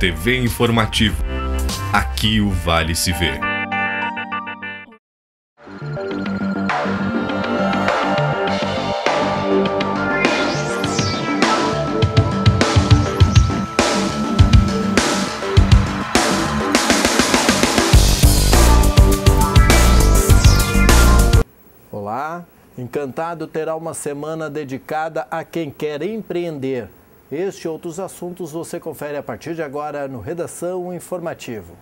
TV Informativo. Aqui o Vale se vê. Olá, Encantado terá uma semana dedicada a quem quer empreender. Este e outros assuntos você confere a partir de agora no Redação Informativo.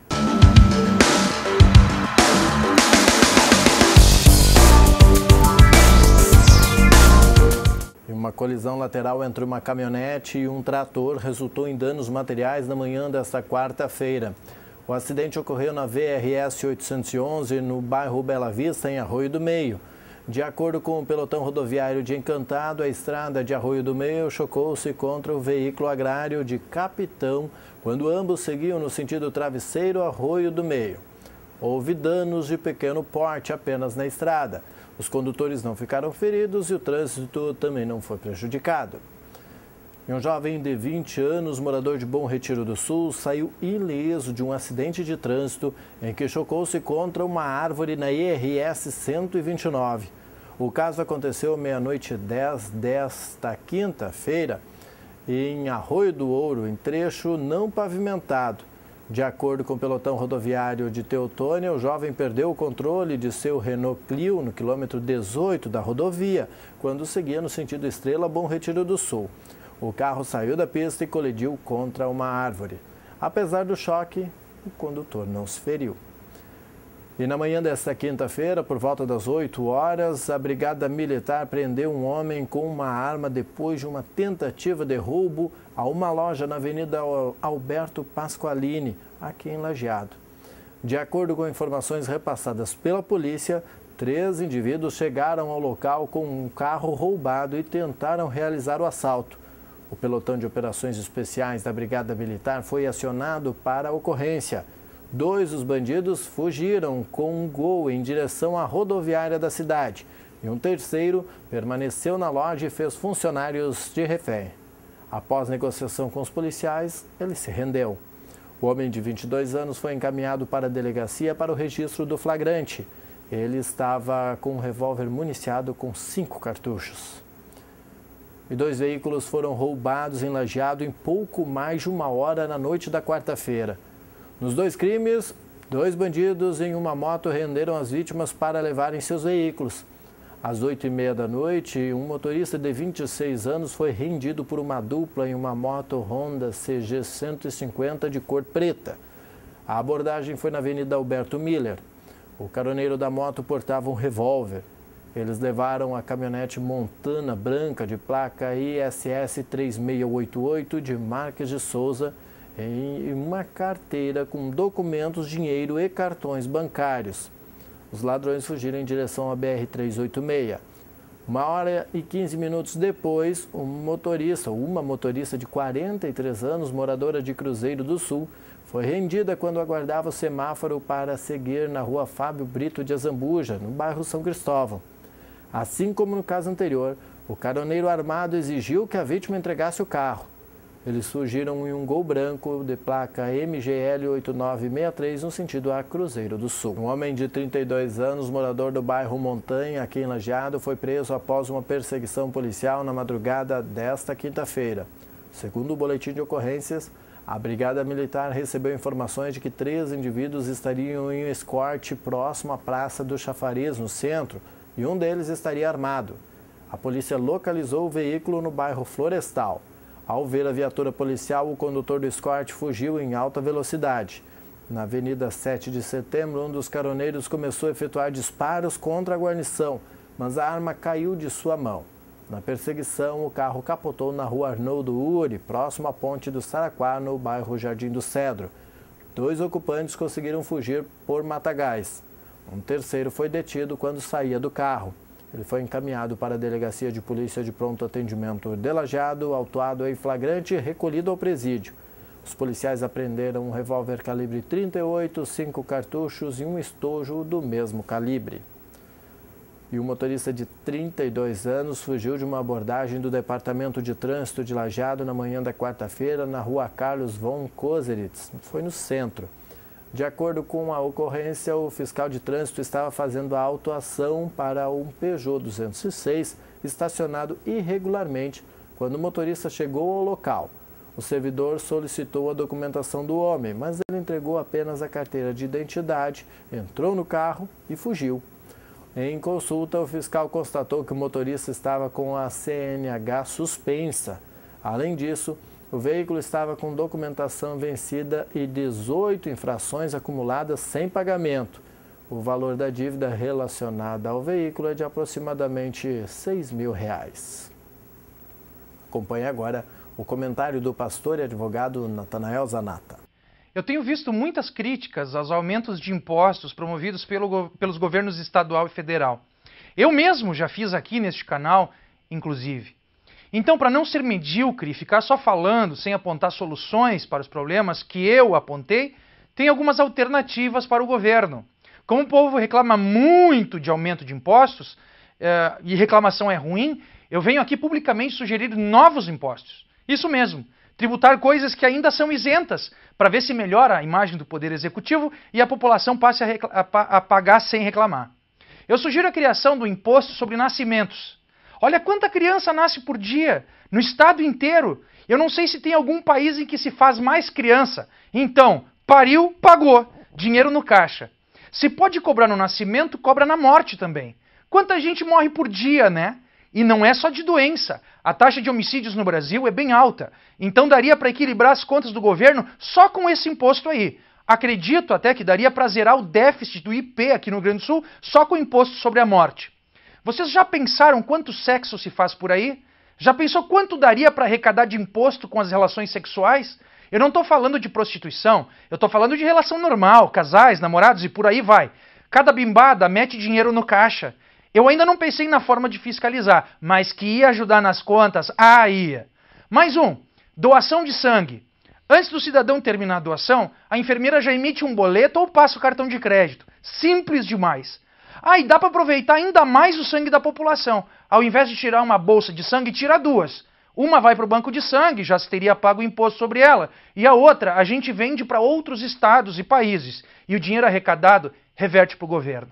Uma colisão lateral entre uma caminhonete e um trator resultou em danos materiais na manhã desta quarta-feira. O acidente ocorreu na VRS 811, no bairro Bela Vista, em Arroio do Meio. De acordo com o pelotão rodoviário de Encantado, a estrada de Arroio do Meio chocou-se contra o veículo agrário de Capitão, quando ambos seguiam no sentido Travesseiro-Arroio do Meio. Houve danos de pequeno porte apenas na estrada. Os condutores não ficaram feridos e o trânsito também não foi prejudicado. E um jovem de 20 anos, morador de Bom Retiro do Sul, saiu ileso de um acidente de trânsito em que chocou-se contra uma árvore na IRS 129. O caso aconteceu meia-noite 10 desta quinta-feira em Arroio do Ouro, em trecho não pavimentado. De acordo com o pelotão rodoviário de Teutônia, o jovem perdeu o controle de seu Renault Clio no quilômetro 18 da rodovia, quando seguia no sentido Estrela Bom Retiro do Sul. O carro saiu da pista e colidiu contra uma árvore. Apesar do choque, o condutor não se feriu. E na manhã desta quinta-feira, por volta das 8 horas, a Brigada Militar prendeu um homem com uma arma depois de uma tentativa de roubo a uma loja na Avenida Alberto Pasqualini, aqui em Lajeado. De acordo com informações repassadas pela polícia, 3 indivíduos chegaram ao local com um carro roubado e tentaram realizar o assalto. O pelotão de operações especiais da Brigada Militar foi acionado para a ocorrência. 2 dos bandidos fugiram com um Gol em direção à rodoviária da cidade e um terceiro permaneceu na loja e fez funcionários de refém. Após negociação com os policiais, ele se rendeu. O homem de 22 anos foi encaminhado para a delegacia para o registro do flagrante. Ele estava com um revólver municiado com 5 cartuchos. E 2 veículos foram roubados em Lajeado em pouco mais de 1 hora na noite da quarta-feira. Nos 2 crimes, 2 bandidos em uma moto renderam as vítimas para levarem seus veículos. Às 8h30 da noite, um motorista de 26 anos foi rendido por uma dupla em uma moto Honda CG 150 de cor preta. A abordagem foi na Avenida Alberto Miller. O caroneiro da moto portava um revólver. Eles levaram a caminhonete Montana branca de placa ISS 3688 de Marques de Souza em uma carteira com documentos, dinheiro e cartões bancários. Os ladrões fugiram em direção à BR-386. 1h15 depois, uma motorista de 43 anos, moradora de Cruzeiro do Sul, foi rendida quando aguardava o semáforo para seguir na rua Fábio Brito de Azambuja, no bairro São Cristóvão. Assim como no caso anterior, o caroneiro armado exigiu que a vítima entregasse o carro. Eles fugiram em um Gol branco de placa MGL 8963 no sentido a Cruzeiro do Sul. Um homem de 32 anos, morador do bairro Montanha, aqui em Lajeado, foi preso após uma perseguição policial na madrugada desta quinta-feira. Segundo o boletim de ocorrências, a Brigada Militar recebeu informações de que 3 indivíduos estariam em um escorte próximo à Praça do Chafariz, no centro, e um deles estaria armado. A polícia localizou o veículo no bairro Florestal. Ao ver a viatura policial, o condutor do escorte fugiu em alta velocidade. Na Avenida 7 de Setembro, um dos caroneiros começou a efetuar disparos contra a guarnição, mas a arma caiu de sua mão. Na perseguição, o carro capotou na rua Arnoldo Uri, próximo à ponte do Saraquá, no bairro Jardim do Cedro. 2 ocupantes conseguiram fugir por Matagais. Um terceiro foi detido quando saía do carro. Ele foi encaminhado para a Delegacia de Polícia de Pronto Atendimento de Lajeado, autuado em flagrante e recolhido ao presídio. Os policiais apreenderam um revólver calibre 38, 5 cartuchos e um estojo do mesmo calibre. e o motorista de 32 anos fugiu de uma abordagem do Departamento de Trânsito de Lajeado na manhã da quarta-feira na rua Carlos von Koseritz, foi no centro. De acordo com a ocorrência, o fiscal de trânsito estava fazendo a autuação para um Peugeot 206 estacionado irregularmente quando o motorista chegou ao local. O servidor solicitou a documentação do homem, mas ele entregou apenas a carteira de identidade, entrou no carro e fugiu. Em consulta, o fiscal constatou que o motorista estava com a CNH suspensa. Além disso, o veículo estava com documentação vencida e 18 infrações acumuladas sem pagamento. O valor da dívida relacionada ao veículo é de aproximadamente R$6 mil. Acompanhe agora o comentário do pastor e advogado Natanael Zanata. Eu tenho visto muitas críticas aos aumentos de impostos promovidos pelos governos estadual e federal. Eu mesmo já fiz aqui neste canal, inclusive. Então, para não ser medíocre e ficar só falando sem apontar soluções para os problemas que eu apontei, tem algumas alternativas para o governo. Como o povo reclama muito de aumento de impostos, e reclamação é ruim, eu venho aqui publicamente sugerir novos impostos. Isso mesmo, tributar coisas que ainda são isentas, para ver se melhora a imagem do Poder Executivo e a população passe a pagar sem reclamar. Eu sugiro a criação do imposto sobre nascimentos. Olha quanta criança nasce por dia, no estado inteiro. Eu não sei se tem algum país em que se faz mais criança. Então, pariu, pagou. Dinheiro no caixa. Se pode cobrar no nascimento, cobra na morte também. Quanta gente morre por dia, né? E não é só de doença. A taxa de homicídios no Brasil é bem alta. Então daria para equilibrar as contas do governo só com esse imposto aí. Acredito até que daria para zerar o déficit do IP aqui no Rio Grande do Sul só com o imposto sobre a morte. Vocês já pensaram quanto sexo se faz por aí? Já pensou quanto daria para arrecadar de imposto com as relações sexuais? Eu não estou falando de prostituição, eu estou falando de relação normal, casais, namorados e por aí vai. Cada bimbada mete dinheiro no caixa. Eu ainda não pensei na forma de fiscalizar, mas que ia ajudar nas contas, ia. Mais um, doação de sangue. Antes do cidadão terminar a doação, a enfermeira já emite um boleto ou passa o cartão de crédito. Simples demais. E dá para aproveitar ainda mais o sangue da população. Ao invés de tirar uma bolsa de sangue, tira duas. Uma vai para o banco de sangue, já se teria pago o imposto sobre ela. E a outra, a gente vende para outros estados e países. E o dinheiro arrecadado reverte para o governo.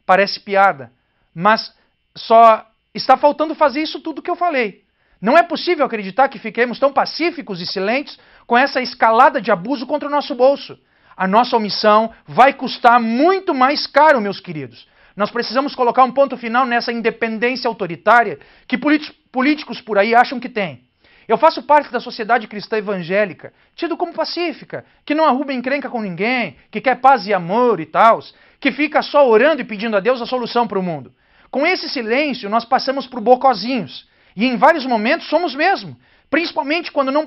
Parece piada, mas só está faltando fazer isso tudo que eu falei. Não é possível acreditar que fiquemos tão pacíficos e silentes com essa escalada de abuso contra o nosso bolso. A nossa omissão vai custar muito mais caro, meus queridos. Nós precisamos colocar um ponto final nessa independência autoritária que políticos por aí acham que tem. Eu faço parte da sociedade cristã evangélica, tido como pacífica, que não arruma encrenca com ninguém, que quer paz e amor e tal, que fica só orando e pedindo a Deus a solução para o mundo. Com esse silêncio, nós passamos por bocozinhos. E em vários momentos somos mesmo. Principalmente quando não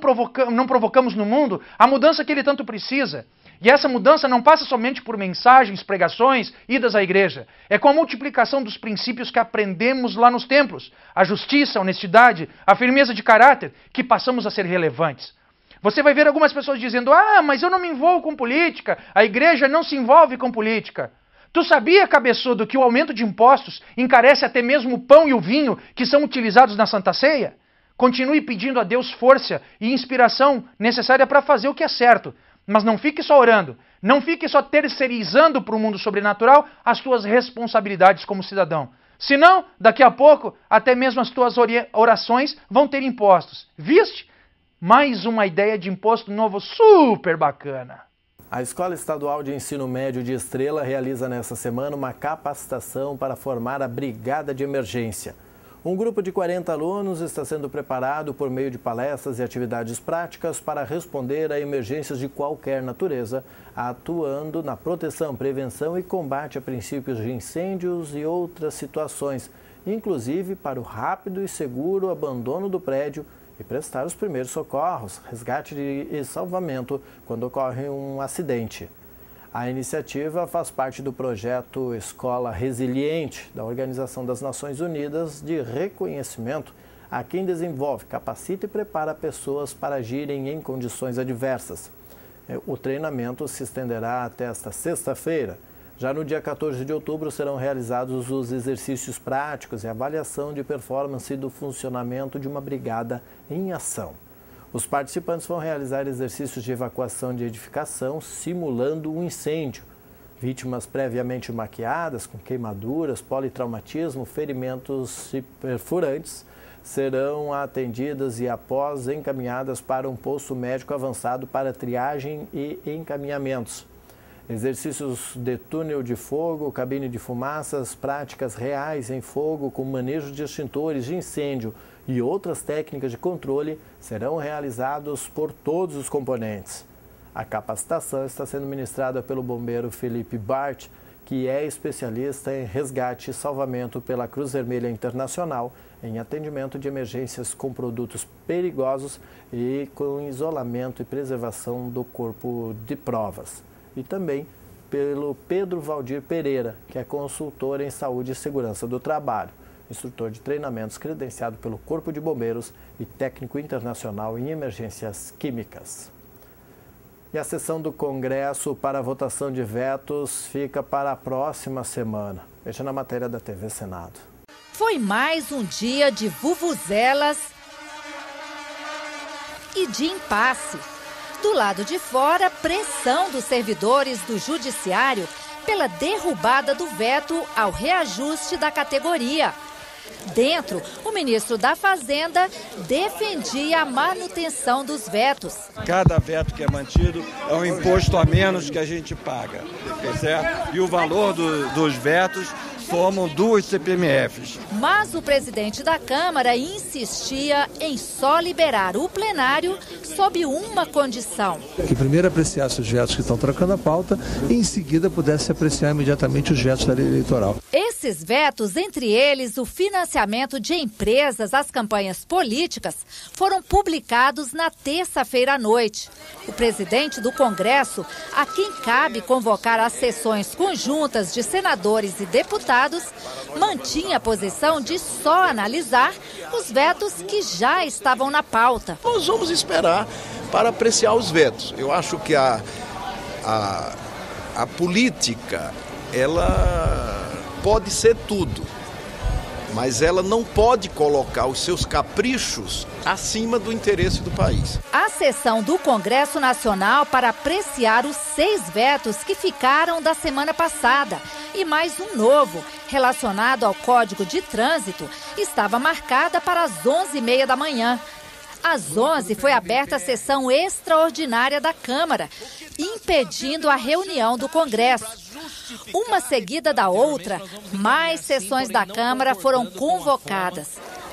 provocamos no mundo a mudança que ele tanto precisa. E essa mudança não passa somente por mensagens, pregações, idas à igreja. É com a multiplicação dos princípios que aprendemos lá nos templos. A justiça, a honestidade, a firmeza de caráter, que passamos a ser relevantes. Você vai ver algumas pessoas dizendo, mas eu não me envolvo com política, a igreja não se envolve com política. Tu sabia, cabeçudo, que o aumento de impostos encarece até mesmo o pão e o vinho que são utilizados na Santa Ceia? Continue pedindo a Deus força e inspiração necessária para fazer o que é certo. Mas não fique só orando, não fique só terceirizando para o mundo sobrenatural as tuas responsabilidades como cidadão. Senão, daqui a pouco, até mesmo as tuas orações vão ter impostos. Viste? Mais uma ideia de imposto novo super bacana. A Escola Estadual de Ensino Médio de Estrela realiza nesta semana uma capacitação para formar a Brigada de Emergência. Um grupo de 40 alunos está sendo preparado por meio de palestras e atividades práticas para responder a emergências de qualquer natureza, atuando na proteção, prevenção e combate a princípios de incêndios e outras situações, inclusive para o rápido e seguro abandono do prédio e prestar os primeiros socorros, resgate e salvamento quando ocorre um acidente. A iniciativa faz parte do projeto Escola Resiliente, da Organização das Nações Unidas, de reconhecimento a quem desenvolve, capacita e prepara pessoas para agirem em condições adversas. O treinamento se estenderá até esta sexta-feira. Já no dia 14 de outubro serão realizados os exercícios práticos e avaliação de performance do funcionamento de uma brigada em ação. Os participantes vão realizar exercícios de evacuação de edificação, simulando um incêndio. Vítimas previamente maquiadas, com queimaduras, politraumatismo, ferimentos e perfurantes, serão atendidas e, após, encaminhadas para um posto médico avançado para triagem e encaminhamentos. Exercícios de túnel de fogo, cabine de fumaças, práticas reais em fogo com manejo de extintores de incêndio e outras técnicas de controle serão realizados por todos os componentes. A capacitação está sendo ministrada pelo bombeiro Felipe Bart, que é especialista em resgate e salvamento pela Cruz Vermelha Internacional em atendimento de emergências com produtos perigosos e com isolamento e preservação do corpo de provas. E também pelo Pedro Valdir Pereira, que é consultor em saúde e segurança do trabalho, instrutor de treinamentos credenciado pelo Corpo de Bombeiros e técnico internacional em emergências químicas. E a sessão do Congresso para a votação de vetos fica para a próxima semana. Veja na matéria da TV Senado. Foi mais um dia de vuvuzelas e de impasse. Do lado de fora, pressão dos servidores do Judiciário pela derrubada do veto ao reajuste da categoria. Dentro, o ministro da Fazenda defendia a manutenção dos vetos. Cada veto que é mantido é um imposto a menos que a gente paga, certo? E o valor dos vetos somam 2 CPMFs. Mas o presidente da Câmara insistia em só liberar o plenário sob uma condição. Que primeiro apreciasse os vetos que estão trocando a pauta e em seguida pudesse apreciar imediatamente os vetos da lei eleitoral. Esses vetos, entre eles o financiamento de empresas às campanhas políticas, foram publicados na terça-feira à noite. O presidente do Congresso, a quem cabe convocar as sessões conjuntas de senadores e deputados, mantinha a posição de só analisar os vetos que já estavam na pauta. Nós vamos esperar para apreciar os vetos. Eu acho que a política, ela pode ser tudo, mas ela não pode colocar os seus caprichos acima do interesse do país. A sessão do Congresso Nacional para apreciar os 6 vetos que ficaram da semana passada e mais um novo, relacionado ao Código de Trânsito, estava marcada para as 11h30 da manhã. Às 11h foi aberta a sessão extraordinária da Câmara, impedindo a reunião do Congresso. Uma seguida da outra, mais sessões da Câmara foram convocadas.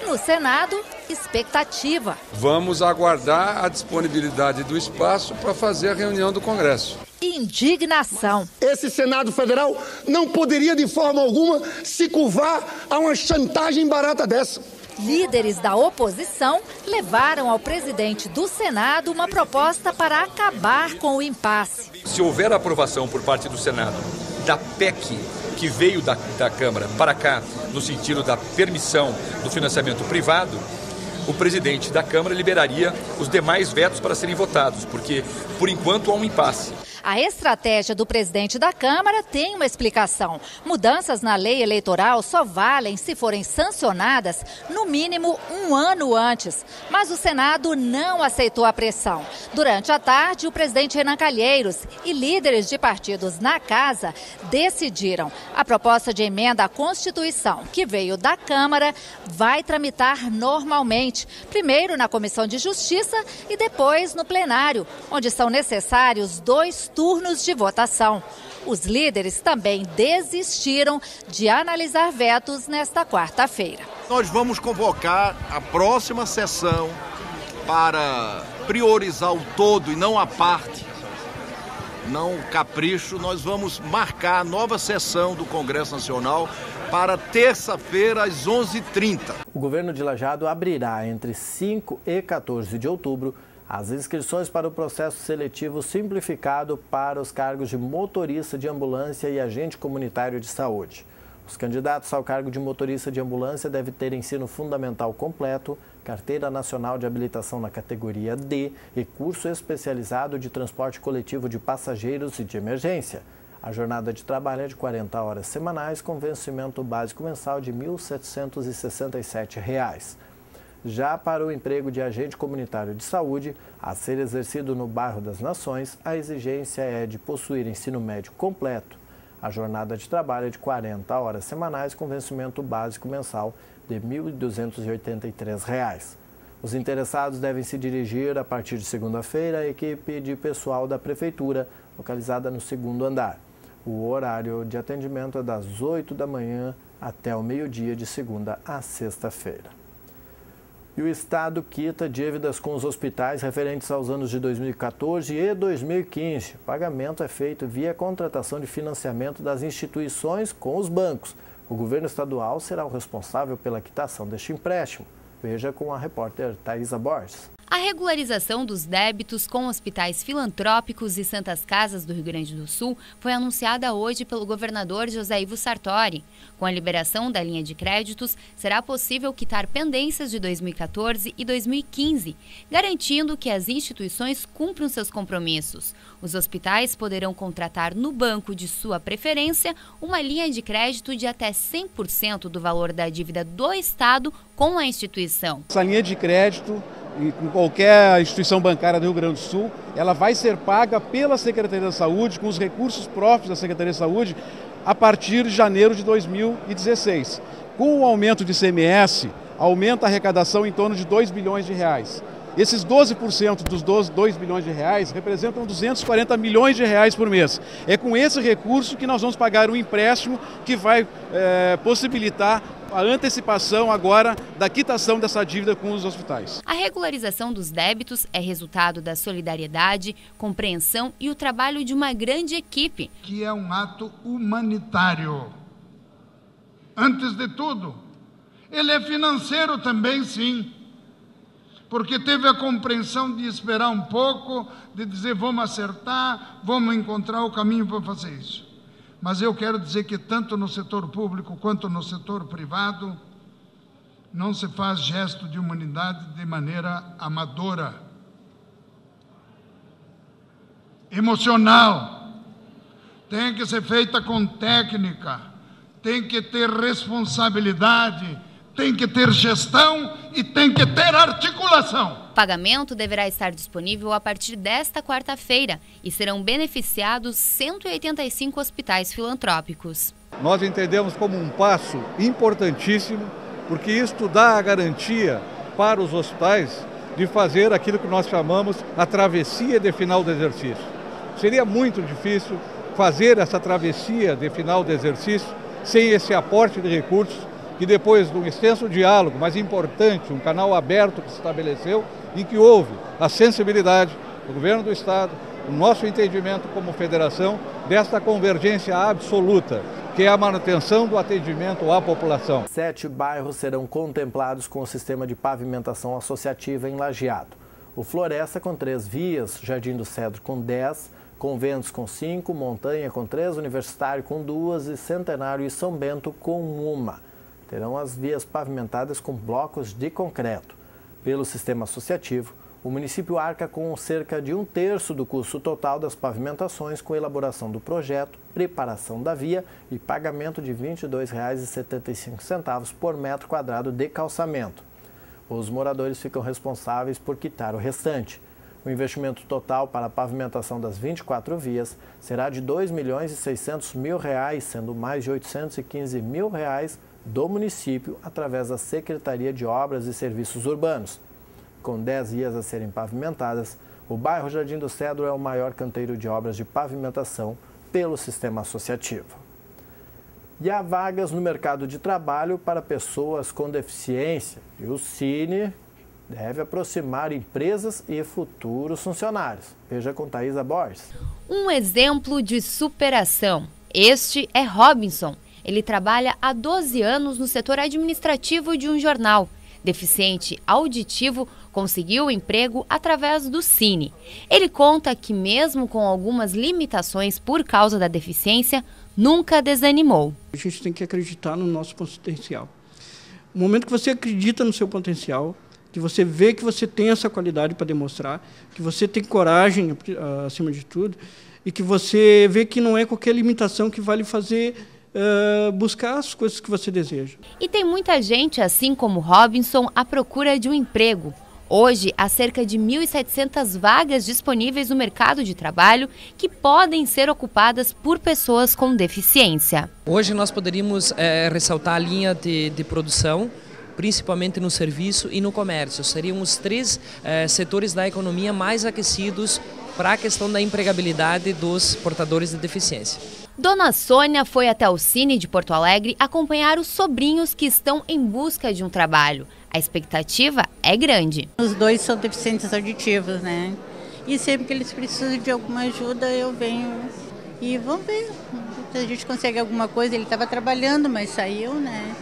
No Senado, expectativa. Vamos aguardar a disponibilidade do espaço para fazer a reunião do Congresso. Indignação. Esse Senado Federal não poderia de forma alguma se curvar a uma chantagem barata dessa. Líderes da oposição levaram ao presidente do Senado uma proposta para acabar com o impasse. Se houver aprovação por parte do Senado da PEC que veio da Câmara para cá, no sentido da permissão do financiamento privado, o presidente da Câmara liberaria os demais vetos para serem votados, porque, por enquanto, há um impasse. A estratégia do presidente da Câmara tem uma explicação. Mudanças na lei eleitoral só valem se forem sancionadas no mínimo 1 ano antes. Mas o Senado não aceitou a pressão. Durante a tarde, o presidente Renan Calheiros e líderes de partidos na casa decidiram. A proposta de emenda à Constituição, que veio da Câmara, vai tramitar normalmente. Primeiro na Comissão de Justiça e depois no plenário, onde são necessários 2 turnos de votação. Os líderes também desistiram de analisar vetos nesta quarta-feira. Nós vamos convocar a próxima sessão para priorizar o todo e não a parte, não o capricho. Nós vamos marcar a nova sessão do Congresso Nacional para terça-feira, às 11h30. O governo de Lajeado abrirá entre 5 e 14 de outubro as inscrições para o processo seletivo simplificado para os cargos de motorista de ambulância e agente comunitário de saúde. Os candidatos ao cargo de motorista de ambulância devem ter ensino fundamental completo, carteira nacional de habilitação na categoria D e curso especializado de transporte coletivo de passageiros e de emergência. A jornada de trabalho é de 40 horas semanais, com vencimento básico mensal de R$ 1.767. Já para o emprego de agente comunitário de saúde, a ser exercido no bairro das Nações, a exigência é de possuir ensino médio completo. A jornada de trabalho é de 40 horas semanais, com vencimento básico mensal de R$ 1.283. Os interessados devem se dirigir, a partir de segunda-feira, à equipe de pessoal da Prefeitura, localizada no 2º andar. O horário de atendimento é das 8 da manhã até o meio-dia, de segunda a sexta-feira. E o Estado quita dívidas com os hospitais referentes aos anos de 2014 e 2015. O pagamento é feito via contratação de financiamento das instituições com os bancos. O governo estadual será o responsável pela quitação deste empréstimo. Veja com a repórter Thaisa Borges. A regularização dos débitos com hospitais filantrópicos e santas casas do Rio Grande do Sul foi anunciada hoje pelo governador José Ivo Sartori. Com a liberação da linha de créditos, será possível quitar pendências de 2014 e 2015, garantindo que as instituições cumpram seus compromissos. Os hospitais poderão contratar no banco de sua preferência uma linha de crédito de até 100% do valor da dívida do Estado com a instituição. Essa linha de crédito, em qualquer instituição bancária do Rio Grande do Sul, ela vai ser paga pela Secretaria da Saúde, com os recursos próprios da Secretaria da Saúde, a partir de janeiro de 2016. Com o aumento de ICMS, aumenta a arrecadação em torno de R$ 2 bilhões. Esses 12% dos 2 bilhões de reais representam 240 milhões de reais por mês. É com esse recurso que nós vamos pagar um empréstimo que vai possibilitar a antecipação agora da quitação dessa dívida com os hospitais. A regularização dos débitos é resultado da solidariedade, compreensão e o trabalho de uma grande equipe. Que é um ato humanitário. Antes de tudo, ele é financeiro também, sim. Porque teve a compreensão de esperar um pouco, de dizer vamos acertar, vamos encontrar o caminho para fazer isso. Mas eu quero dizer que tanto no setor público quanto no setor privado, não se faz gesto de humanidade de maneira amadora, emocional. Tem que ser feita com técnica, tem que ter responsabilidade, tem que ter gestão e tem que ter articulação. O pagamento deverá estar disponível a partir desta quarta-feira e serão beneficiados 185 hospitais filantrópicos. Nós entendemos como um passo importantíssimo, porque isto dá a garantia para os hospitais de fazer aquilo que nós chamamos a travessia de final do exercício. Seria muito difícil fazer essa travessia de final do exercício sem esse aporte de recursos, que depois de um extenso diálogo, mas importante, um canal aberto que se estabeleceu, em que houve a sensibilidade do governo do Estado, o nosso entendimento como federação, desta convergência absoluta, que é a manutenção do atendimento à população. 7 bairros serão contemplados com o sistema de pavimentação associativa em Lajeado. O Floresta com 3 vias, Jardim do Cedro com 10, Conventos com 5, Montanha com 3, Universitário com 2 e Centenário e São Bento com 1. Terão as vias pavimentadas com blocos de concreto. Pelo sistema associativo, o município arca com cerca de 1/3 do custo total das pavimentações, com elaboração do projeto, preparação da via e pagamento de R$ 22,75 por metro quadrado de calçamento. Os moradores ficam responsáveis por quitar o restante. O investimento total para a pavimentação das 24 vias será de R$ 2.600.000, sendo mais de R$ 815.000 do município através da Secretaria de Obras e Serviços Urbanos. Com 10 vias a serem pavimentadas, o bairro Jardim do Cedro é o maior canteiro de obras de pavimentação pelo sistema associativo. E há vagas no mercado de trabalho para pessoas com deficiência e o Cine deve aproximar empresas e futuros funcionários. Veja com Thaisa Borges. Um exemplo de superação. Este é Robinson. Ele trabalha há 12 anos no setor administrativo de um jornal. Deficiente auditivo, conseguiu o emprego através do Cine. Ele conta que mesmo com algumas limitações por causa da deficiência, nunca desanimou. A gente tem que acreditar no nosso potencial. No momento que você acredita no seu potencial, que você vê que você tem essa qualidade para demonstrar, que você tem coragem acima de tudo, e que você vê que não é qualquer limitação que vai lhe fazer buscar as coisas que você deseja. E tem muita gente, assim como Robinson, à procura de um emprego. Hoje, há cerca de 1.700 vagas disponíveis no mercado de trabalho que podem ser ocupadas por pessoas com deficiência. Hoje nós poderíamos ressaltar a linha de produção, principalmente no serviço e no comércio. Seriam os 3 setores da economia mais aquecidos para a questão da empregabilidade dos portadores de deficiência. Dona Sônia foi até o Cine de Porto Alegre acompanhar os sobrinhos que estão em busca de um trabalho. A expectativa é grande. Os 2 são deficientes auditivos, né? E sempre que eles precisam de alguma ajuda, eu venho e vamos ver se a gente consegue alguma coisa. Ele estava trabalhando, mas saiu, né?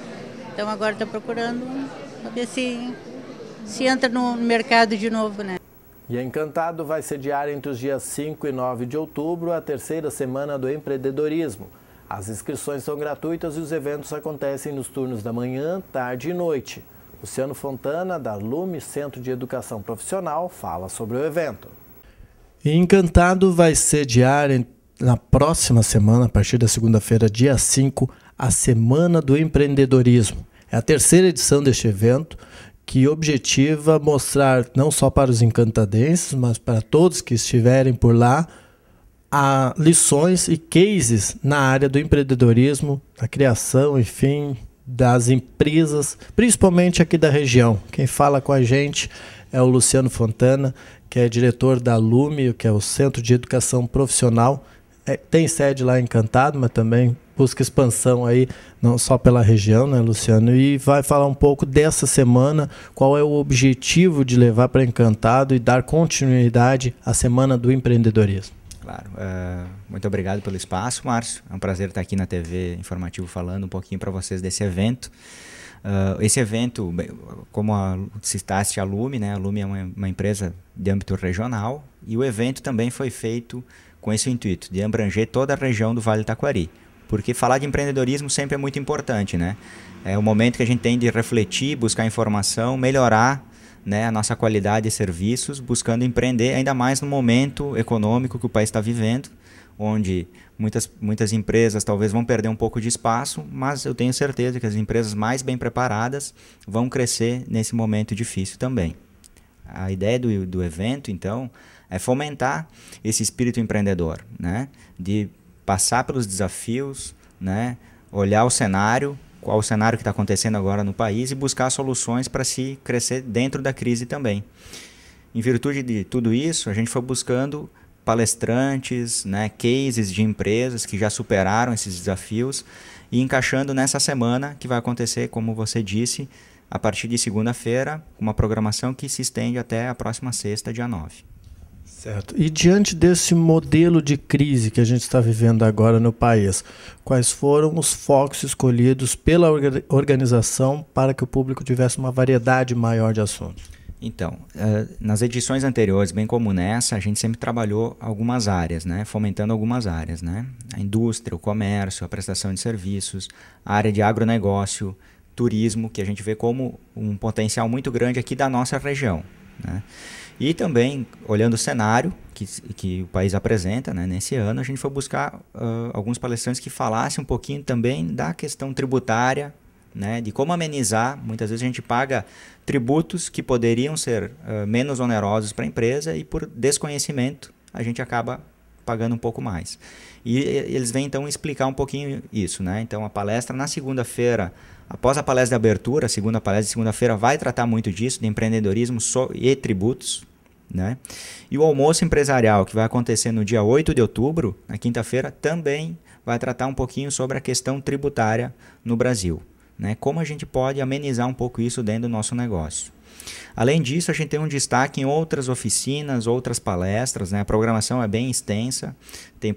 Então agora está procurando para ver se entra no mercado de novo, né? E a Encantado vai sediar entre os dias 5 e 9 de outubro a 3ª Semana do Empreendedorismo. As inscrições são gratuitas e os eventos acontecem nos turnos da manhã, tarde e noite. Luciano Fontana, da Lume Centro de Educação Profissional, fala sobre o evento. E Encantado vai sediar na próxima semana, a partir da segunda-feira, dia 5, a Semana do Empreendedorismo. É a 3ª edição deste evento, que objetiva mostrar não só para os encantadenses, mas para todos que estiverem por lá, lições e cases na área do empreendedorismo, da criação, enfim, das empresas, principalmente aqui da região. Quem fala com a gente é o Luciano Fontana, que é diretor da Lume, que é o Centro de Educação Profissional. Tem sede lá em Encantado, mas também busca expansão aí, não só pela região, né, Luciano? E vai falar um pouco dessa semana, qual é o objetivo de levar para Encantado e dar continuidade à Semana do Empreendedorismo. Claro. Muito obrigado pelo espaço, Márcio. É um prazer estar aqui na TV Informativo falando um pouquinho para vocês desse evento. Esse evento, como citaste a Lume, né? A Lume é uma empresa de âmbito regional e o evento também foi feito com esse intuito de abranger toda a região do Vale do Taquari. Porque falar de empreendedorismo sempre é muito importante, né? É o momento que a gente tem de refletir, buscar informação, melhorar, né, a nossa qualidade de serviços, buscando empreender, ainda mais no momento econômico que o país está vivendo, onde muitas empresas talvez vão perder um pouco de espaço, mas eu tenho certeza que as empresas mais bem preparadas vão crescer nesse momento difícil também. A ideia do evento, então, é fomentar esse espírito empreendedor, né, de passar pelos desafios, né, olhar o cenário, qual o cenário que está acontecendo agora no país e buscar soluções para se crescer dentro da crise também. Em virtude de tudo isso, a gente foi buscando palestrantes, né, cases de empresas que já superaram esses desafios e encaixando nessa semana que vai acontecer, como você disse, a partir de segunda-feira, uma programação que se estende até a próxima sexta, dia 9. Certo. E diante desse modelo de crise que a gente está vivendo agora no país, quais foram os focos escolhidos pela organização para que o público tivesse uma variedade maior de assuntos? Então, nas edições anteriores, bem como nessa, a gente sempre trabalhou algumas áreas, né? Fomentando algumas áreas, né? A indústria, o comércio, a prestação de serviços, a área de agronegócio, turismo, que a gente vê como um potencial muito grande aqui da nossa região, né? E também, olhando o cenário que o país apresenta, né, nesse ano, a gente foi buscar alguns palestrantes que falassem um pouquinho também da questão tributária, né, de como amenizar. Muitas vezes a gente paga tributos que poderiam ser menos onerosos para a empresa e por desconhecimento a gente acaba pagando um pouco mais. E eles vêm então explicar um pouquinho isso, né? Então a palestra na segunda-feira, após a palestra de abertura, a segunda palestra de segunda-feira vai tratar muito disso, de empreendedorismo e tributos, né? E o almoço empresarial, que vai acontecer no dia 8 de outubro, na quinta-feira, também vai tratar um pouquinho sobre a questão tributária no Brasil, né? Como a gente pode amenizar um pouco isso dentro do nosso negócio. Além disso, a gente tem um destaque em outras oficinas, outras palestras, né? A programação é bem extensa, tem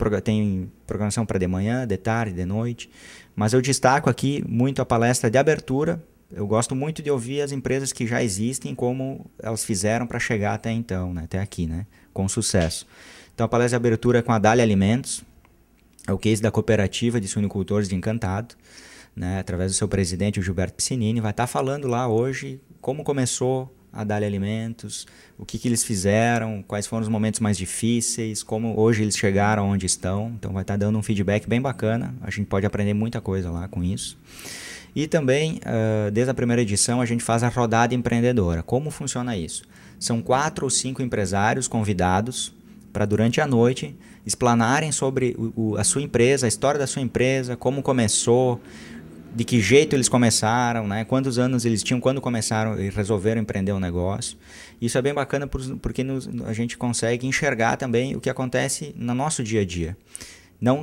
programação para de manhã, de tarde, de noite, mas eu destaco aqui muito a palestra de abertura. Eu gosto muito de ouvir as empresas que já existem, como elas fizeram para chegar até então, né? Até aqui, né? Com sucesso. Então a palestra de abertura é com a Dália Alimentos, é o case da cooperativa de suinicultores de Encantado, né? Através do seu presidente, o Gilberto Piscinini, vai estar falando lá hoje como começou a Dália Alimentos, o que eles fizeram, quais foram os momentos mais difíceis, como hoje eles chegaram onde estão. Então vai estar dando um feedback bem bacana, a gente pode aprender muita coisa lá com isso. E também, desde a primeira edição, a gente faz a rodada empreendedora. Como funciona isso? São 4 ou 5 empresários convidados para, durante a noite, explanarem sobre a sua empresa, a história da sua empresa, como começou, de que jeito eles começaram, né? Quantos anos eles tinham quando começaram e resolveram empreender um negócio. Isso é bem bacana porque a gente consegue enxergar também o que acontece no nosso dia a dia.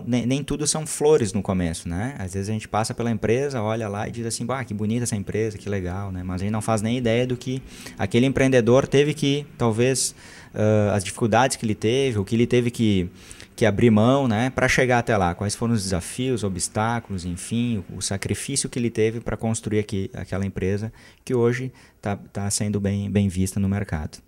Nem tudo são flores no começo, né? Às vezes a gente passa pela empresa, olha lá e diz assim, que bonita essa empresa, que legal, né? Mas a gente não faz nem ideia do que aquele empreendedor teve que, talvez, as dificuldades que ele teve, o que ele teve que abrir mão, né, para chegar até lá. Quais foram os desafios, obstáculos, enfim, o sacrifício que ele teve para construir aquela empresa que hoje tá sendo bem vista no mercado.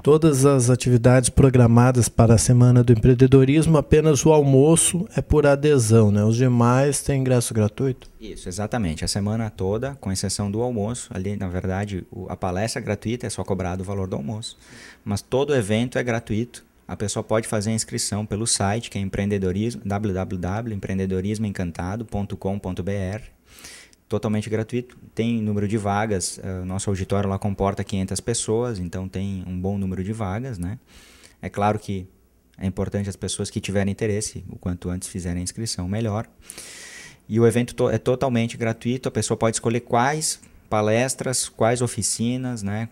Todas as atividades programadas para a Semana do Empreendedorismo, apenas o almoço é por adesão, né? Os demais têm ingresso gratuito? Isso, exatamente. A semana toda, com exceção do almoço. Ali, na verdade, a palestra é gratuita, é só cobrado o valor do almoço. Mas todo evento é gratuito. A pessoa pode fazer a inscrição pelo site, que é www.empreendedorismoencantado.com.br. Totalmente gratuito, tem número de vagas, nosso auditório lá comporta 500 pessoas, então tem um bom número de vagas, né? É claro que é importante as pessoas que tiverem interesse, o quanto antes fizerem a inscrição, melhor. E o evento é totalmente gratuito, a pessoa pode escolher quais palestras, quais oficinas, né,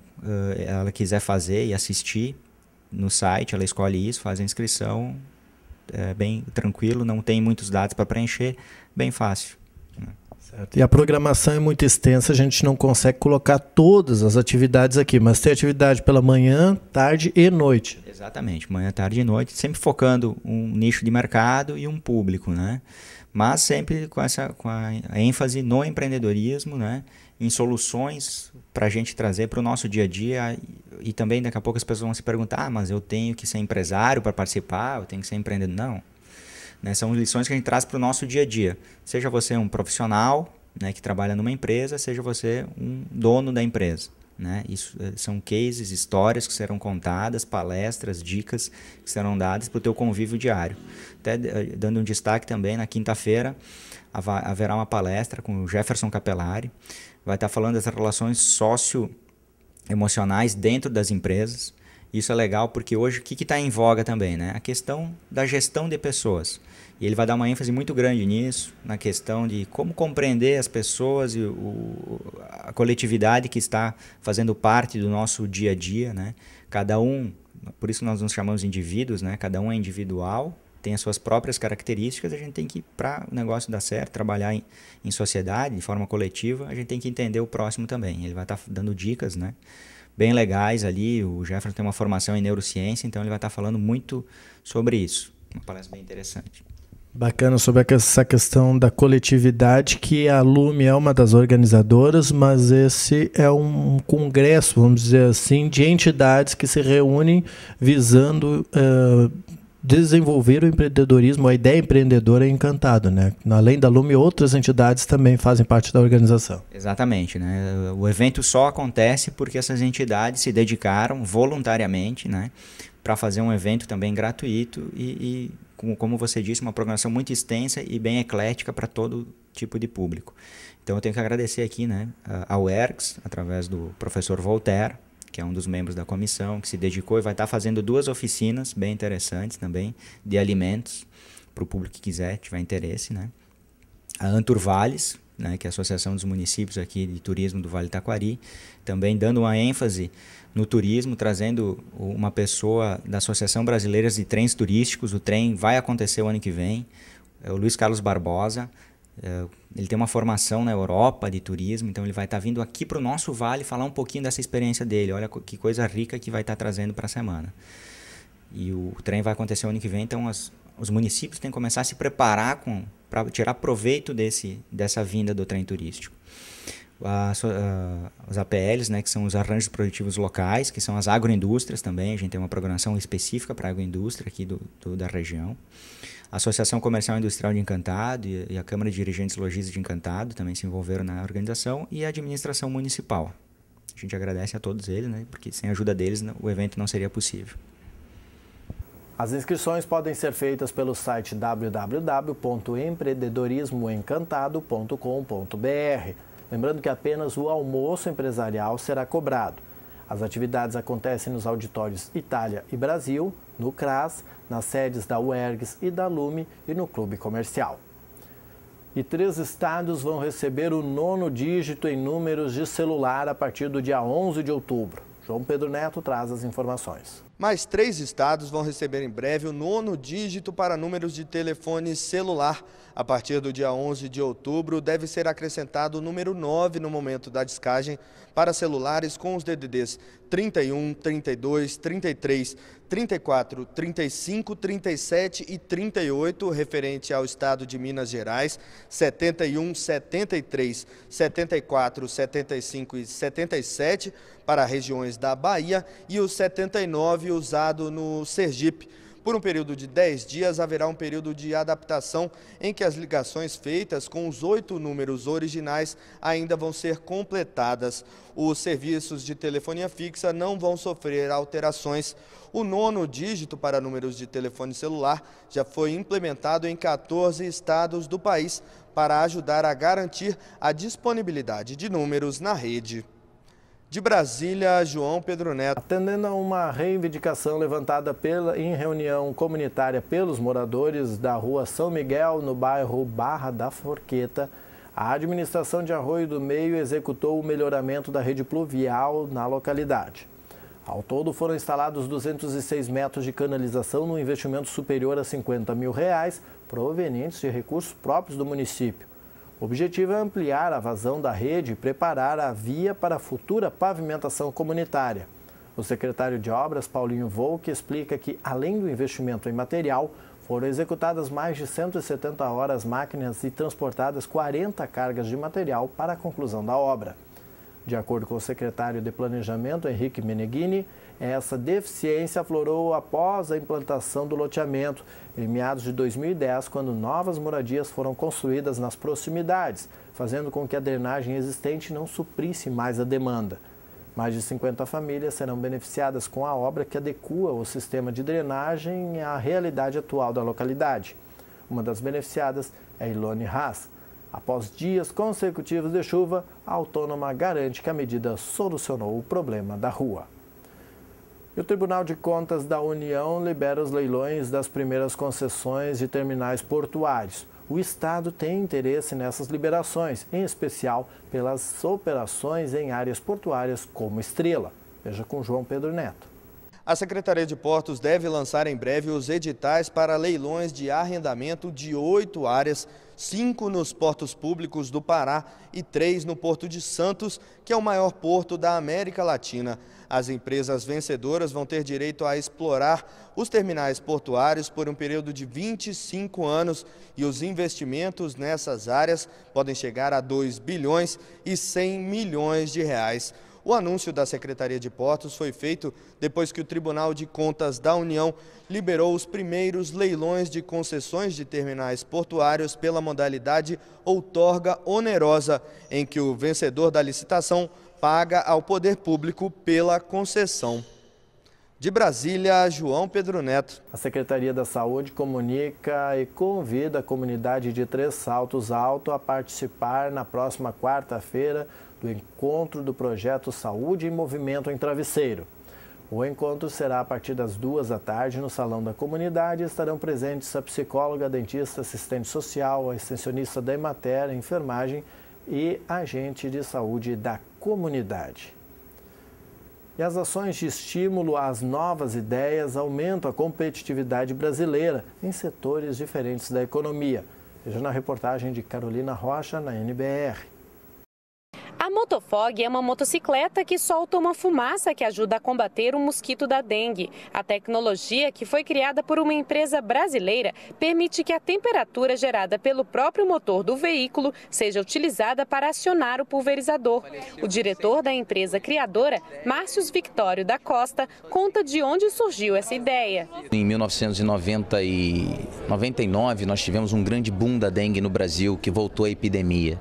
ela quiser fazer e assistir no site, ela escolhe isso, faz a inscrição, é bem tranquilo, não tem muitos dados para preencher, bem fácil. Certo. E a programação é muito extensa, a gente não consegue colocar todas as atividades aqui, mas tem atividade pela manhã, tarde e noite. Exatamente, manhã, tarde e noite, sempre focando um nicho de mercado e um público, né? Mas sempre com a ênfase no empreendedorismo, né? Em soluções para a gente trazer para o nosso dia a dia. E também daqui a pouco as pessoas vão se perguntar, mas eu tenho que ser empresário para participar, eu tenho que ser empreendedor? Não. Né, são lições que a gente traz para o nosso dia a dia. Seja você um profissional, né, que trabalha numa empresa, seja você um dono da empresa. Né? Isso são cases, histórias que serão contadas, palestras, dicas que serão dadas para o teu convívio diário. Até dando um destaque também, na quinta-feira haverá uma palestra com o Jefferson Capellari. Vai estar falando das relações socioemocionais dentro das empresas. Isso é legal porque hoje o que está em voga também? Né? A questão da gestão de pessoas. E ele vai dar uma ênfase muito grande nisso, na questão de como compreender as pessoas e a coletividade que está fazendo parte do nosso dia a dia. Né? Cada um, por isso nós nos chamamos de indivíduos, né? Cada um é individual, tem as suas próprias características, a gente tem que, para o negócio dar certo, trabalhar em sociedade, de forma coletiva, a gente tem que entender o próximo também. Ele vai estar dando dicas, né? Bem legais ali, o Jefferson tem uma formação em neurociência, então ele vai estar falando muito sobre isso. Uma palestra bem interessante. Bacana sobre essa questão da coletividade, que a Lume é uma das organizadoras, mas esse é um congresso, vamos dizer assim, de entidades que se reúnem visando desenvolver o empreendedorismo, a ideia empreendedora é Encantado, né? Além da Lume, outras entidades também fazem parte da organização. Exatamente, né? O evento só acontece porque essas entidades se dedicaram voluntariamente, né, para fazer um evento também gratuito e como você disse, uma programação muito extensa e bem eclética para todo tipo de público. Então eu tenho que agradecer aqui, né, ao ERGS, através do professor Voltaire, que é um dos membros da comissão, que se dedicou e vai estar fazendo 2 oficinas bem interessantes também, de alimentos, para o público que quiser, tiver interesse, né? A Anturvales, né, que é a Associação dos Municípios aqui de Turismo do Vale do Taquari, também dando uma ênfase no turismo, trazendo uma pessoa da Associação Brasileira de Trens Turísticos. O trem vai acontecer o ano que vem, é o Luiz Carlos Barbosa. Ele tem uma formação na Europa de turismo, então ele vai estar vindo aqui para o nosso vale falar um pouquinho dessa experiência dele. Olha que coisa rica que vai estar trazendo para a semana. E o trem vai acontecer o ano que vem, então os municípios têm que começar a se preparar para tirar proveito dessa vinda do trem turístico. Os APLs, né, que são os arranjos produtivos locais, que são as agroindústrias também, a gente tem uma programação específica para a agroindústria aqui da região. A Associação Comercial e Industrial de Encantado e a Câmara de Dirigentes Logísticos de Encantado também se envolveram na organização, e a administração municipal. A gente agradece a todos eles, né? Porque sem a ajuda deles o evento não seria possível. As inscrições podem ser feitas pelo site www.empreendedorismoencantado.com.br. Lembrando que apenas o almoço empresarial será cobrado. As atividades acontecem nos auditórios Itália e Brasil, no CRAS, nas sedes da UERGS e da Lume e no Clube Comercial. E 3 estados vão receber o 9º dígito em números de celular a partir do dia 11 de outubro. João Pedro Neto traz as informações. Mais 3 estados vão receber em breve o 9º dígito para números de telefone celular. A partir do dia 11 de outubro, deve ser acrescentado o número 9 no momento da descagem para celulares com os DDDs 31, 32, 33, 34, 35, 37 e 38, referente ao estado de Minas Gerais, 71, 73, 74, 75 e 77 para regiões da Bahia e o 79 usado no Sergipe. Por um período de 10 dias, haverá um período de adaptação em que as ligações feitas com os 8 números originais ainda vão ser completadas. Os serviços de telefonia fixa não vão sofrer alterações. O 9º dígito para números de telefone celular já foi implementado em 14 estados do país para ajudar a garantir a disponibilidade de números na rede. De Brasília, João Pedro Neto. Atendendo a uma reivindicação levantada em reunião comunitária pelos moradores da rua São Miguel, no bairro Barra da Forqueta, a administração de Arroio do Meio executou o melhoramento da rede pluvial na localidade. Ao todo, foram instalados 206 metros de canalização no investimento superior a R$50 mil, provenientes de recursos próprios do município. O objetivo é ampliar a vazão da rede e preparar a via para a futura pavimentação comunitária. O secretário de Obras, Paulinho Volk, explica que, além do investimento em material, foram executadas mais de 170 horas máquinas e transportadas 40 cargas de material para a conclusão da obra. De acordo com o secretário de Planejamento, Henrique Meneghini, essa deficiência aflorou após a implantação do loteamento, em meados de 2010, quando novas moradias foram construídas nas proximidades, fazendo com que a drenagem existente não suprisse mais a demanda. Mais de 50 famílias serão beneficiadas com a obra que adequa o sistema de drenagem à realidade atual da localidade. Uma das beneficiadas é Ilone Haas. Após dias consecutivos de chuva, a autônoma garante que a medida solucionou o problema da rua. E o Tribunal de Contas da União libera os leilões das primeiras concessões de terminais portuários. O Estado tem interesse nessas liberações, em especial pelas operações em áreas portuárias como Estrela. Veja com João Pedro Neto. A Secretaria de Portos deve lançar em breve os editais para leilões de arrendamento de 8 áreas, 5 nos portos públicos do Pará e 3 no Porto de Santos, que é o maior porto da América Latina. As empresas vencedoras vão ter direito a explorar os terminais portuários por um período de 25 anos e os investimentos nessas áreas podem chegar a 2 bilhões e 100 milhões de reais. O anúncio da Secretaria de Portos foi feito depois que o Tribunal de Contas da União liberou os primeiros leilões de concessões de terminais portuários pela modalidade outorga onerosa, em que o vencedor da licitação paga ao poder público pela concessão. De Brasília, João Pedro Neto. A Secretaria da Saúde comunica e convida a comunidade de Três Saltos Alto a participar na próxima quarta-feira do encontro do projeto Saúde em Movimento em Travesseiro. O encontro será a partir das 14h no Salão da Comunidade e estarão presentes a psicóloga, dentista, assistente social, a extensionista da Emater, a enfermagem e agente de saúde da comunidade. E as ações de estímulo às novas ideias aumentam a competitividade brasileira em setores diferentes da economia. Veja na reportagem de Carolina Rocha, na NBR. A Motofog é uma motocicleta que solta uma fumaça que ajuda a combater o mosquito da dengue. A tecnologia, que foi criada por uma empresa brasileira, permite que a temperatura gerada pelo próprio motor do veículo seja utilizada para acionar o pulverizador. O diretor da empresa criadora, Márcio Victório da Costa, conta de onde surgiu essa ideia. Em 1999, nós tivemos um grande boom da dengue no Brasil, que voltou à epidemia.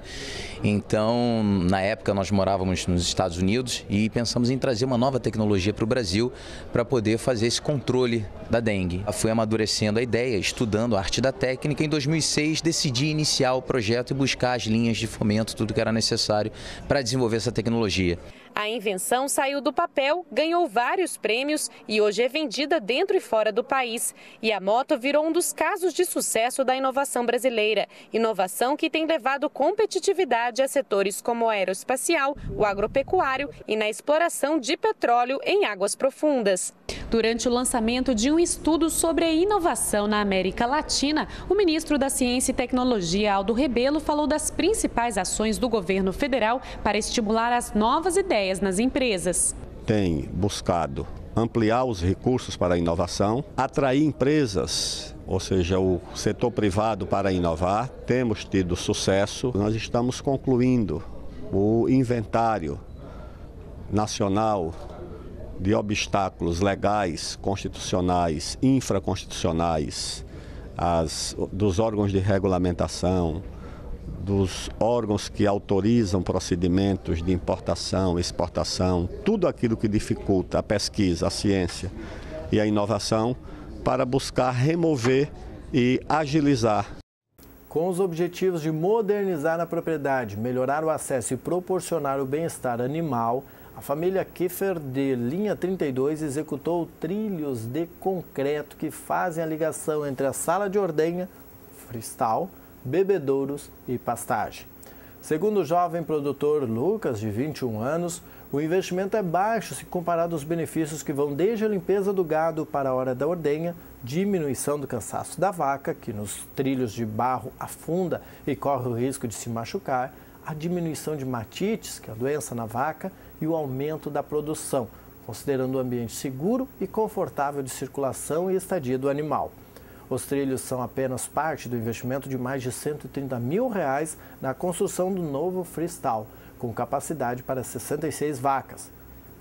Então, na época, época nós morávamos nos Estados Unidos e pensamos em trazer uma nova tecnologia para o Brasil para poder fazer esse controle da dengue. Fui amadurecendo a ideia, estudando a arte da técnica. Em 2006 decidi iniciar o projeto e buscar as linhas de fomento, tudo que era necessário para desenvolver essa tecnologia. A invenção saiu do papel, ganhou vários prêmios e hoje é vendida dentro e fora do país. E a moto virou um dos casos de sucesso da inovação brasileira. Inovação que tem levado competitividade a setores como o aeroespacial, o agropecuário e na exploração de petróleo em águas profundas. Durante o lançamento de um estudo sobre a inovação na América Latina, o ministro da Ciência e Tecnologia, Aldo Rebelo, falou das principais ações do governo federal para estimular as novas ideias nas empresas. Tem buscado ampliar os recursos para a inovação, atrair empresas, ou seja, o setor privado para inovar. Temos tido sucesso. Nós estamos concluindo o inventário nacional de obstáculos legais, constitucionais, infraconstitucionais, dos órgãos de regulamentação, dos órgãos que autorizam procedimentos de importação, exportação, tudo aquilo que dificulta a pesquisa, a ciência e a inovação, para buscar remover e agilizar. Com os objetivos de modernizar a propriedade, melhorar o acesso e proporcionar o bem-estar animal, a família Kiefer, de linha 32, executou trilhos de concreto que fazem a ligação entre a sala de ordenha, freestyle, bebedouros e pastagem. Segundo o jovem produtor Lucas, de 21 anos, o investimento é baixo se comparado aos benefícios que vão desde a limpeza do gado para a hora da ordenha, diminuição do cansaço da vaca, que nos trilhos de barro afunda e corre o risco de se machucar, a diminuição de matites, que é a doença na vaca, e o aumento da produção, considerando o ambiente seguro e confortável de circulação e estadia do animal. Os trilhos são apenas parte do investimento de mais de R$130 mil na construção do novo freestyle, com capacidade para 66 vacas.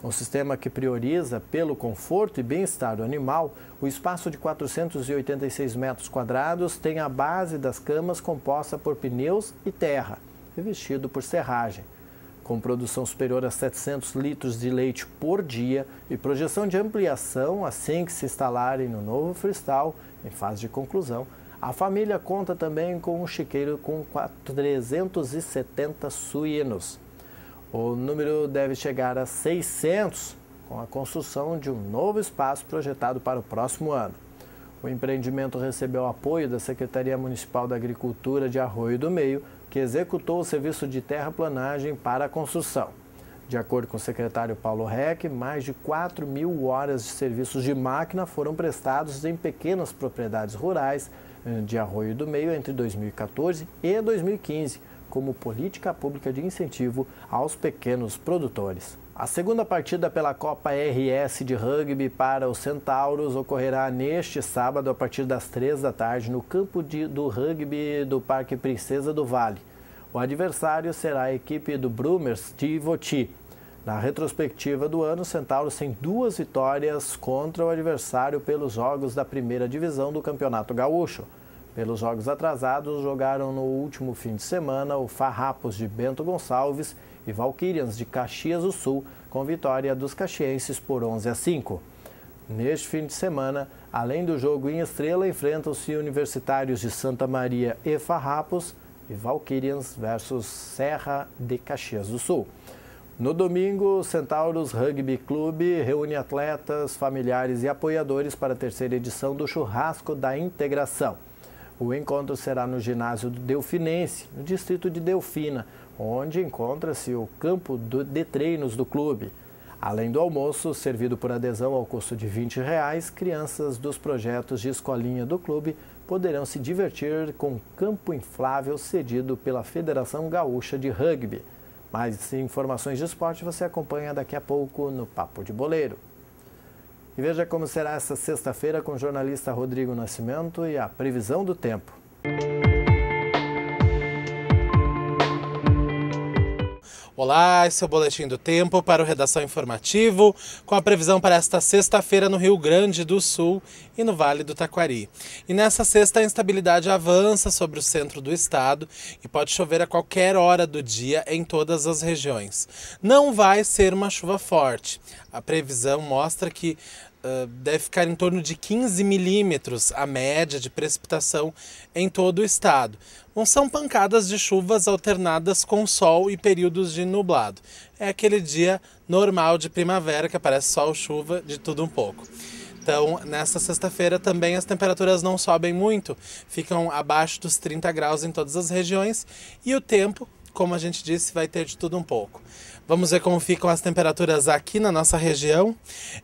Um sistema que prioriza pelo conforto e bem-estar do animal, o espaço de 486 metros quadrados tem a base das camas composta por pneus e terra, revestido por serragem. Com produção superior a 700 litros de leite por dia e projeção de ampliação assim que se instalarem no novo freestyle, em fase de conclusão, a família conta também com um chiqueiro com 370 suínos. O número deve chegar a 600 com a construção de um novo espaço projetado para o próximo ano. O empreendimento recebeu apoio da Secretaria Municipal da Agricultura de Arroio do Meio, que executou o serviço de terraplanagem para a construção. De acordo com o secretário Paulo Reck, mais de 4 mil horas de serviços de máquina foram prestados em pequenas propriedades rurais de Arroio do Meio entre 2014 e 2015, como política pública de incentivo aos pequenos produtores. A segunda partida pela Copa RS de rugby para os Centauros ocorrerá neste sábado a partir das 3 da tarde no campo do rugby do Parque Princesa do Vale. O adversário será a equipe do Brumers de Ivoti. Na retrospectiva do ano, o Centauros tem 2 vitórias contra o adversário pelos jogos da primeira divisão do Campeonato Gaúcho. Pelos jogos atrasados, jogaram no último fim de semana o Farrapos de Bento Gonçalves e Valquírians de Caxias do Sul, com vitória dos caxienses por 11-5. Neste fim de semana, além do jogo em Estrela, enfrentam-se Universitários de Santa Maria e Farrapos e Valquírians versus Serra de Caxias do Sul. No domingo, o Centauros Rugby Clube reúne atletas, familiares e apoiadores para a terceira edição do Churrasco da Integração. O encontro será no ginásio do Delfinense, no distrito de Delfina, onde encontra-se o campo de treinos do clube. Além do almoço, servido por adesão ao custo de R$20, crianças dos projetos de escolinha do clube poderão se divertir com um campo inflável cedido pela Federação Gaúcha de Rugby. Mais informações de esporte você acompanha daqui a pouco no Papo de Boleiro. E veja como será essa sexta-feira com o jornalista Rodrigo Nascimento e a previsão do tempo. Olá, esse é o Boletim do Tempo para o Redação Informativo, com a previsão para esta sexta-feira no Rio Grande do Sul e no Vale do Taquari. E nessa sexta a instabilidade avança sobre o centro do estado e pode chover a qualquer hora do dia em todas as regiões. Não vai ser uma chuva forte. A previsão mostra que deve ficar em torno de 15 milímetros a média de precipitação em todo o estado. São pancadas de chuvas alternadas com sol e períodos de nublado. É aquele dia normal de primavera que aparece sol, chuva, de tudo um pouco. Então, nesta sexta-feira também as temperaturas não sobem muito, ficam abaixo dos 30 graus em todas as regiões e o tempo, como a gente disse, vai ter de tudo um pouco. Vamos ver como ficam as temperaturas aqui na nossa região.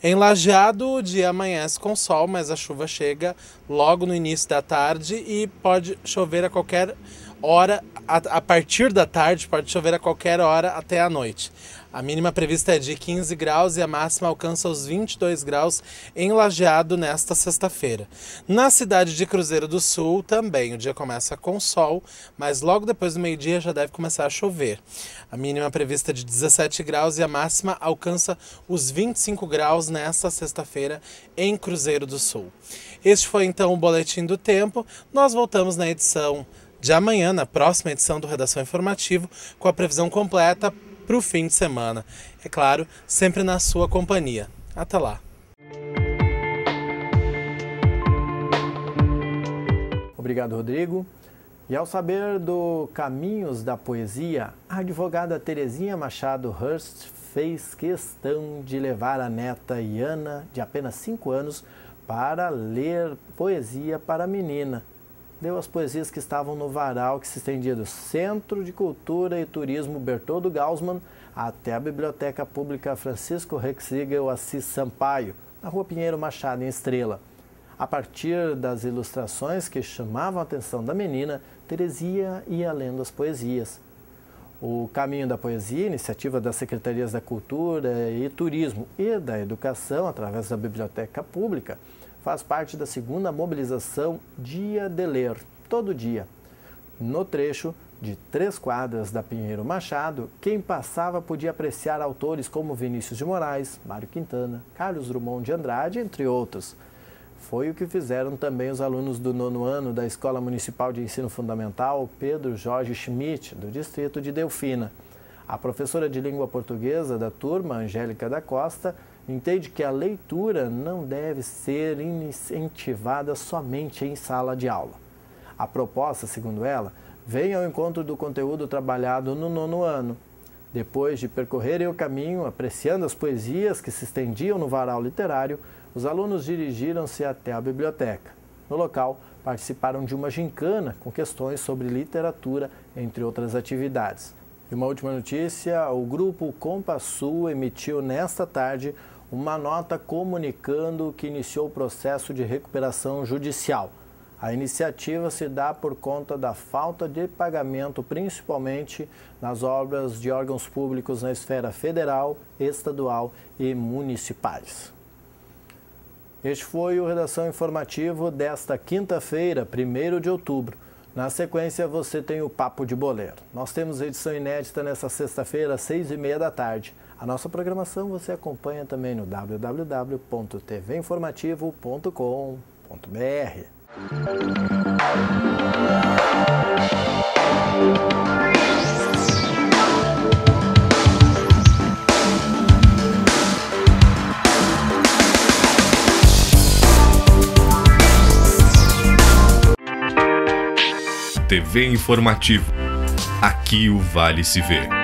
Em Lajeado, o dia amanhece com sol, mas a chuva chega logo no início da tarde e pode chover a qualquer hora, a partir da tarde, pode chover a qualquer hora até a noite. A mínima prevista é de 15 graus e a máxima alcança os 22 graus em Lajeado nesta sexta-feira. Na cidade de Cruzeiro do Sul também o dia começa com sol, mas logo depois do meio-dia já deve começar a chover. A mínima prevista é de 17 graus e a máxima alcança os 25 graus nesta sexta-feira em Cruzeiro do Sul. Este foi então o Boletim do Tempo. Nós voltamos na edição de amanhã, na próxima edição do Redação Informativo, com a previsão completa para o fim de semana. É claro, sempre na sua companhia. Até lá. Obrigado, Rodrigo. E ao saber do Caminhos da Poesia, a advogada Terezinha Machado Hurst fez questão de levar a neta Iana, de apenas 5 anos, para ler poesia para a menina. Deu as poesias que estavam no varal que se estendia do Centro de Cultura e Turismo Bertoldo Gausmann até a Biblioteca Pública Francisco Rexigel Assis Sampaio, na Rua Pinheiro Machado, em Estrela. A partir das ilustrações que chamavam a atenção da menina, Terezinha ia lendo as poesias. O Caminho da Poesia, iniciativa das Secretarias da Cultura e Turismo e da Educação, através da Biblioteca Pública, faz parte da segunda mobilização Dia de Ler, todo dia. No trecho de 3 quadras da Pinheiro Machado, quem passava podia apreciar autores como Vinícius de Moraes, Mário Quintana, Carlos Drummond de Andrade, entre outros. Foi o que fizeram também os alunos do 9º ano da Escola Municipal de Ensino Fundamental Pedro Jorge Schmidt, do distrito de Delfina. A professora de língua portuguesa da turma, Angélica da Costa, entende que a leitura não deve ser incentivada somente em sala de aula. A proposta, segundo ela, vem ao encontro do conteúdo trabalhado no 9º ano. Depois de percorrerem o caminho, apreciando as poesias que se estendiam no varal literário, os alunos dirigiram-se até a biblioteca. No local, participaram de uma gincana com questões sobre literatura, entre outras atividades. E uma última notícia, o Grupo Compassul emitiu nesta tarde uma nota comunicando que iniciou o processo de recuperação judicial. A iniciativa se dá por conta da falta de pagamento, principalmente nas obras de órgãos públicos na esfera federal, estadual e municipais. Este foi o Redação Informativo desta quinta-feira, 1º de outubro. Na sequência, você tem o Papo de Boleiro. Nós temos edição inédita nesta sexta-feira, às 6h30 da tarde. A nossa programação você acompanha também no www.tvinformativo.com.br. TV Informativo. Aqui o Vale se vê.